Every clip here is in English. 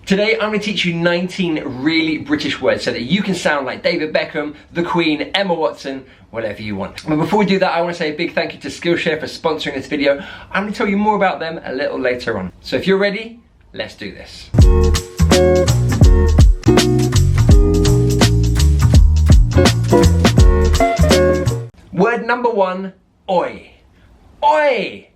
Today I'm going to teach you 19 really British words so that you can sound like David Beckham, the Queen, Emma Watson, whatever you want. But before we do that, I want to say a big thank you to Skillshare for sponsoring this video. I'm going to tell you more about them a little later on. So if you're ready, let's do this. Word number one, oi. Oi!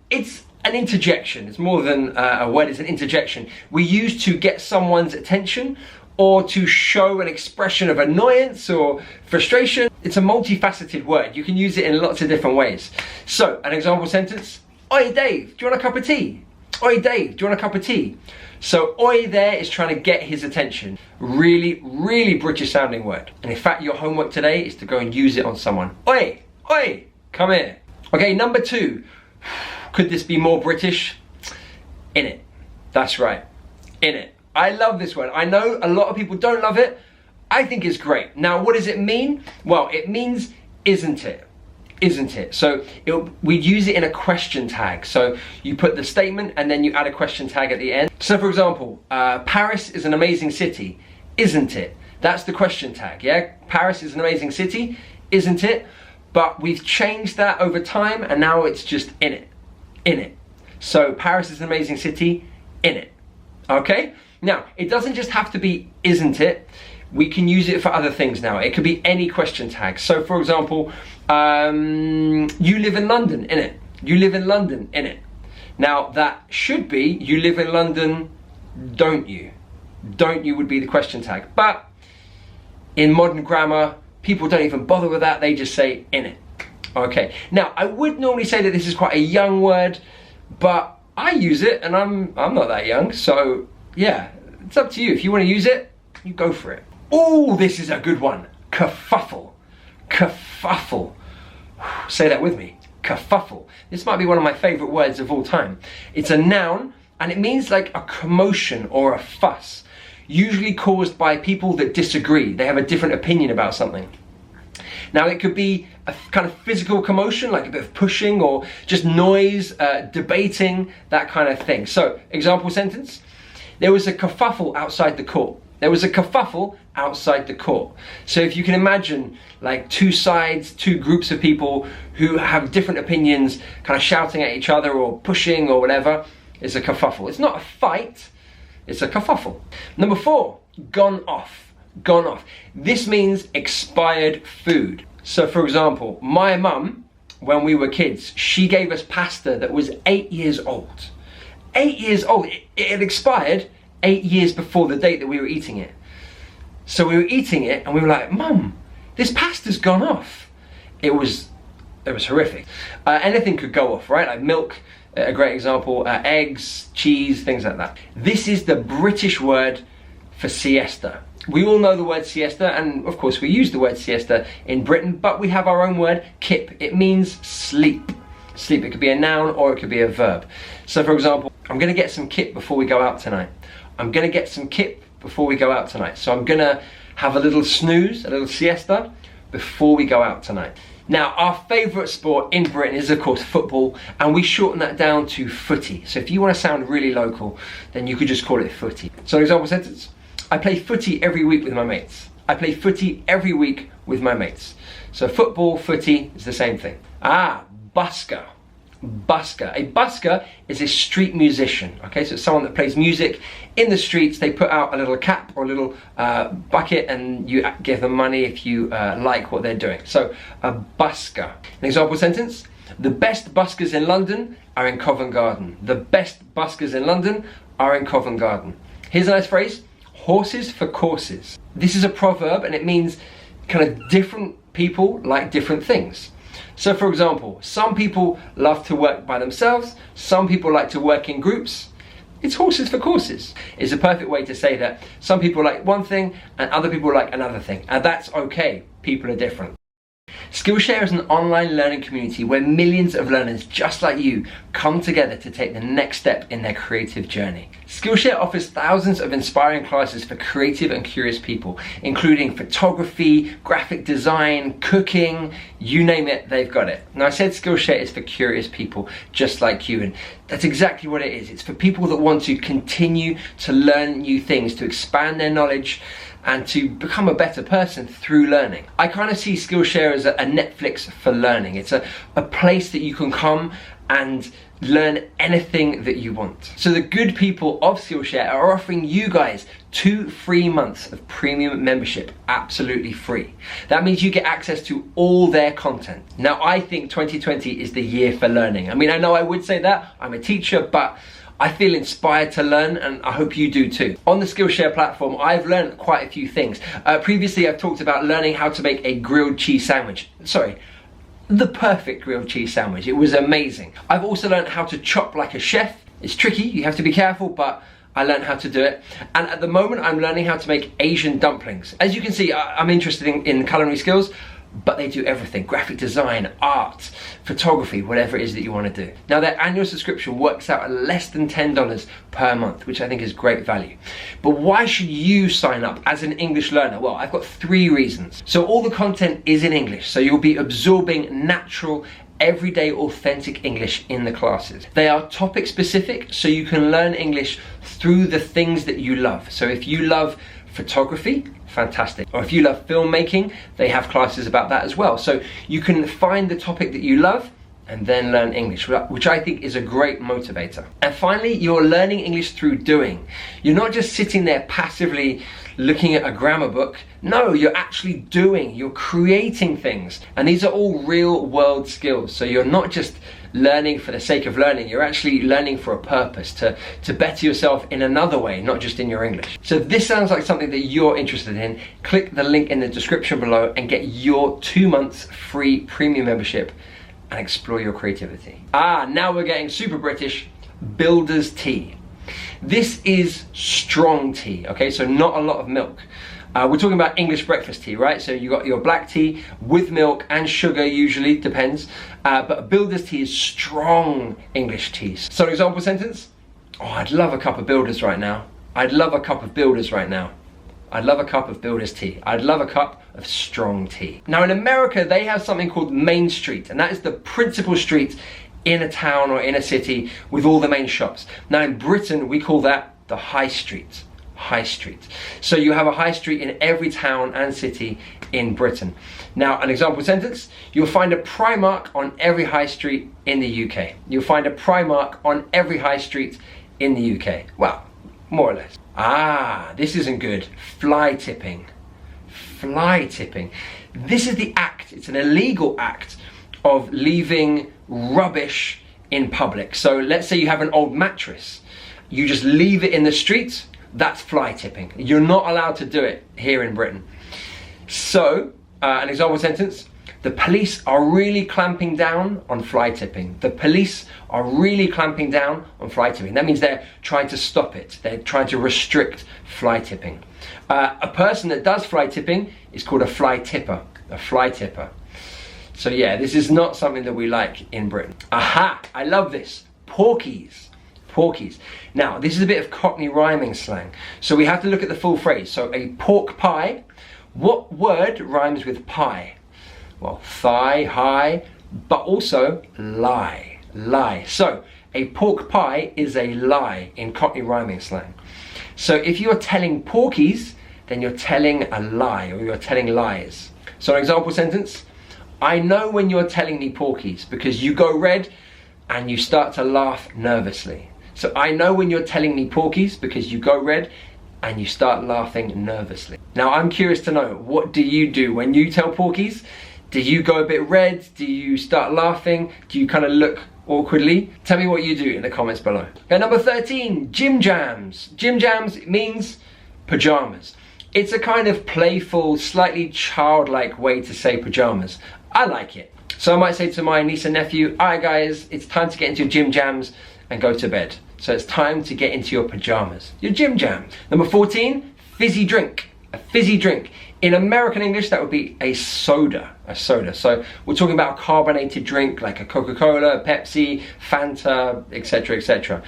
It's an interjection. It's more than a word, it's an interjection. We use to get someone's attention or to show an expression of annoyance or frustration. It's a multifaceted word. You can use it in lots of different ways. So, an example sentence, oi Dave, do you want a cup of tea? Oi Dave, do you want a cup of tea? So oi there is trying to get his attention. Really, really British sounding word. And in fact, your homework today is to go and use it on someone. Oi, oi, come here. Okay, number two. Could this be more British? In it. That's right. In it. I love this word. I know a lot of people don't love it. I think it's great. Now, what does it mean? Well, it means isn't it? Isn't it? So we'd use it in a question tag. So you put the statement and then you add a question tag at the end. So for example, Paris is an amazing city, isn't it? That's the question tag, yeah? Paris is an amazing city, isn't it? But we've changed that over time and now it's just in it. In it. So Paris is an amazing city, in it. Okay? Now, it doesn't just have to be isn't it? We can use it for other things now. It could be any question tag. So for example, you live in London, in it. You live in London, in it. Now that should be you live in London, don't you? Don't you would be the question tag. But in modern grammar, people don't even bother with that. They just say in it. Okay, now I would normally say that this is quite a young word, but I use it and I'm not that young, so yeah, it's up to you. If you want to use it, you go for it. Oh, this is a good one. Kerfuffle. Kerfuffle. Say that with me. Kerfuffle. This might be one of my favorite words of all time. It's a noun and it means like a commotion or a fuss, usually caused by people that disagree. They have a different opinion about something. Now it could be a kind of physical commotion, like a bit of pushing or just noise, debating, that kind of thing. So, example sentence, there was a kerfuffle outside the court. There was a kerfuffle outside the court. So if you can imagine like two sides, two groups of people who have different opinions, kind of shouting at each other or pushing or whatever, it's a kerfuffle. It's not a fight, it's a kerfuffle. Number four, gone off. Gone off. This means expired food. So for example, my mum, when we were kids, she gave us pasta that was 8 years old. 8 years old. It had expired 8 years before the date that we were eating it. So we were eating it and we were like, Mum, this pasta's gone off. It was horrific. Anything could go off, right? Like milk, a great example, eggs, cheese, things like that. This is the British word for siesta. We all know the word siesta, and of course we use the word siesta in Britain, but we have our own word, kip. It means sleep. Sleep, it could be a noun or it could be a verb. So for example, I'm gonna get some kip before we go out tonight. I'm gonna get some kip before we go out tonight. So I'm gonna have a little snooze, a little siesta before we go out tonight. Now, our favourite sport in Britain is of course football, and we shorten that down to footy. So if you want to sound really local, then you could just call it footy. So an example sentence, I play footy every week with my mates. I play footy every week with my mates. So football, footy is the same thing. Busker. Busker. A busker is a street musician. Okay, so it's someone that plays music in the streets. They put out a little cap or a little bucket and you give them money if you like what they're doing. So a busker. An example sentence, the best buskers in London are in Covent Garden. The best buskers in London are in Covent Garden. Here's a nice phrase, horses for courses. This is a proverb and it means kind of different people like different things. So for example, some people love to work by themselves, some people like to work in groups. It's horses for courses. It's a perfect way to say that some people like one thing and other people like another thing. And that's okay, people are different. Skillshare is an online learning community where millions of learners just like you come together to take the next step in their creative journey. Skillshare offers thousands of inspiring classes for creative and curious people, including photography, graphic design, cooking, you name it, they've got it. Now I said Skillshare is for curious people just like you, and that's exactly what it is. It's for people that want to continue to learn new things, to expand their knowledge, and to become a better person through learning. I kind of see Skillshare as a Netflix for learning. It's a place that you can come and learn anything that you want. So the good people of Skillshare are offering you guys 2 free months of premium membership absolutely free. That means you get access to all their content. Now I think 2020 is the year for learning. I mean, I know I would say that, I'm a teacher, but I feel inspired to learn, and I hope you do too. On the Skillshare platform, I've learned quite a few things. Previously, I've talked about learning how to make a grilled cheese sandwich. Sorry, the perfect grilled cheese sandwich. It was amazing. I've also learned how to chop like a chef. It's tricky, you have to be careful, but I learned how to do it. And at the moment, I'm learning how to make Asian dumplings. As you can see, I'm interested in culinary skills, but they do everything: graphic design, art, photography, whatever it is that you want to do. Now their annual subscription works out at less than $10 per month, which I think is great value. But why should you sign up as an English learner? Well, I've got 3 reasons. So all the content is in English, so you'll be absorbing natural, everyday, authentic English in the classes. They are topic specific, so you can learn English through the things that you love. So if you love photography, fantastic. Or if you love filmmaking, they have classes about that as well. So you can find the topic that you love and then learn English, which I think is a great motivator. And finally, you're learning English through doing. You're not just sitting there passively looking at a grammar book. No, you're actually doing, you're creating things. And these are all real world skills. So you're not just learning for the sake of learning, you're actually learning for a purpose, to better yourself in another way, not just in your English. So if this sounds like something that you're interested in, click the link in the description below and get your 2 months free premium membership and explore your creativity. Now we're getting super British. Builder's tea. This is strong tea, okay, so not a lot of milk. We're talking about English breakfast tea, right? So you got your black tea with milk and sugar, usually, depends. But Builder's tea is strong English tea. So an example sentence: oh, I'd love a cup of Builder's right now. I'd love a cup of Builder's right now. I'd love a cup of Builder's tea. I'd love a cup of strong tea. Now in America, they have something called Main Street, and that is the principal street in a town or in a city with all the main shops. Now in Britain, we call that the High Street. High Street. So you have a high street in every town and city in Britain. Now an example sentence: you'll find a Primark on every high street in the UK. You'll find a Primark on every high street in the UK. Well, more or less. This isn't good. Fly tipping. Fly tipping. This is the act, it's an illegal act of leaving rubbish in public. So let's say you have an old mattress. You just leave it in the street. That's fly tipping. You're not allowed to do it here in Britain. So, an example sentence: the police are really clamping down on fly tipping. The police are really clamping down on fly tipping. That means they're trying to stop it. They're trying to restrict fly tipping. A person that does fly tipping is called a fly tipper. A fly tipper. So yeah, this is not something that we like in Britain. I love this. Porkies. Porkies. Now, this is a bit of Cockney rhyming slang. So we have to look at the full phrase. So a pork pie. What word rhymes with pie? Well, thigh, high, but also lie. Lie. So a pork pie is a lie in Cockney rhyming slang. So if you're telling porkies, then you're telling a lie, or you're telling lies. So an example sentence: I know when you're telling me porkies because you go red and you start to laugh nervously. So I know when you're telling me porkies because you go red and you start laughing nervously. Now I'm curious to know, what do you do when you tell porkies? Do you go a bit red? Do you start laughing? Do you kind of look awkwardly? Tell me what you do in the comments below. Okay, number 13, Gym Jams. Gym Jams means pajamas. It's a kind of playful, slightly childlike way to say pajamas. I like it. So I might say to my niece and nephew, alright guys, it's time to get into your gym jams and go to bed. So it's time to get into your pajamas, your gym jams. Number 14, fizzy drink. A fizzy drink In American English, that would be a soda, So we're talking about a carbonated drink like a Coca-Cola, Pepsi, Fanta, etc., etc.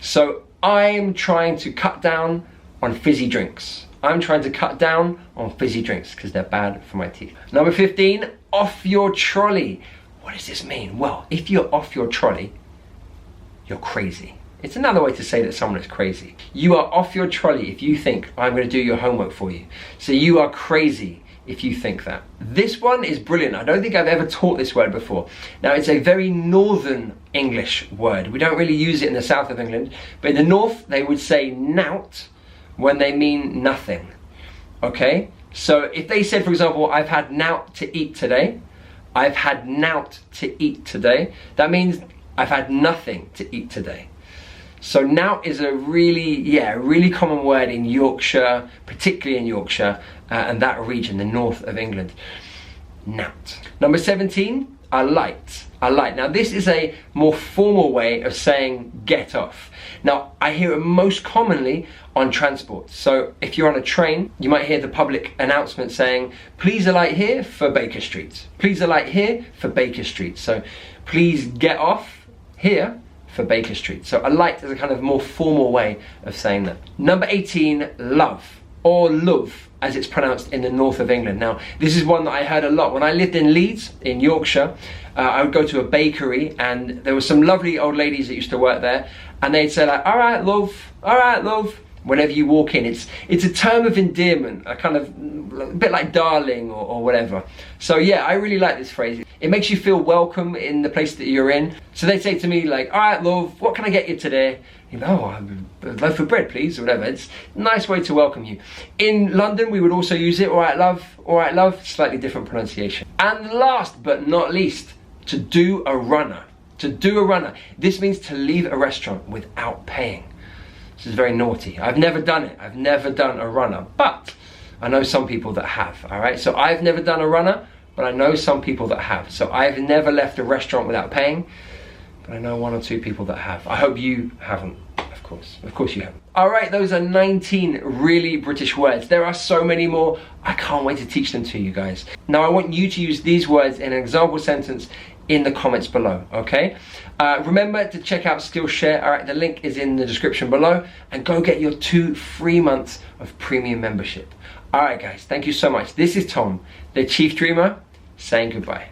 So I'm trying to cut down on fizzy drinks. I'm trying to cut down on fizzy drinks because they're bad for my teeth. Number 15, off your trolley. What does this mean? Well, if you're off your trolley, you're crazy. It's another way to say that someone is crazy. You are off your trolley if you think, I'm going to do your homework for you. So you are crazy if you think that. This one is brilliant. I don't think I've ever taught this word before. Now, it's a very northern English word. We don't really use it in the south of England, but in the north, they would say nout when they mean nothing. Okay? So if they said, for example, I've had nout to eat today, I've had nout to eat today, that means I've had nothing to eat today. So nout is a really common word in Yorkshire, particularly in Yorkshire and that region, the north of England. Nout. Number 17, alight. Alight. Now this is a more formal way of saying get off. Now I hear it most commonly on transport. So if you're on a train, you might hear the public announcement saying, please alight here for Baker Street. Please alight here for Baker Street. So please get off here for Baker Street. So alight is a kind of more formal way of saying that. Number 18, love, or love as it's pronounced in the north of England. Now this is one that I heard a lot. When I lived in Leeds in Yorkshire, I would go to a bakery and there were some lovely old ladies that used to work there, and they'd say like, all right love, whenever you walk in. It's a term of endearment, a kind of a bit like darling or whatever. So yeah, I really like this phrase. It makes you feel welcome in the place that you're in. So they say to me like, all right love, what can I get you today? You know, oh, a loaf of bread please, or whatever. It's a nice way to welcome you. In London we would also use it, all right love, slightly different pronunciation. And last but not least, to do a runner. To do a runner. This means to leave a restaurant without paying. This is very naughty. I've never done it. I've never done a runner, but I know some people that have, all right? So I've never done a runner, but I know some people that have. So I've never left a restaurant without paying, but I know one or two people that have. I hope you haven't, of course you haven't. All right, those are 19 really British words. There are so many more. I can't wait to teach them to you guys. Now I want you to use these words in an example sentence in the comments below, okay? Remember to check out Skillshare. All right, the link is in the description below, and go get your 2 free months of premium membership. All right, guys, thank you so much. This is Tom, the Chief Dreamer, saying goodbye.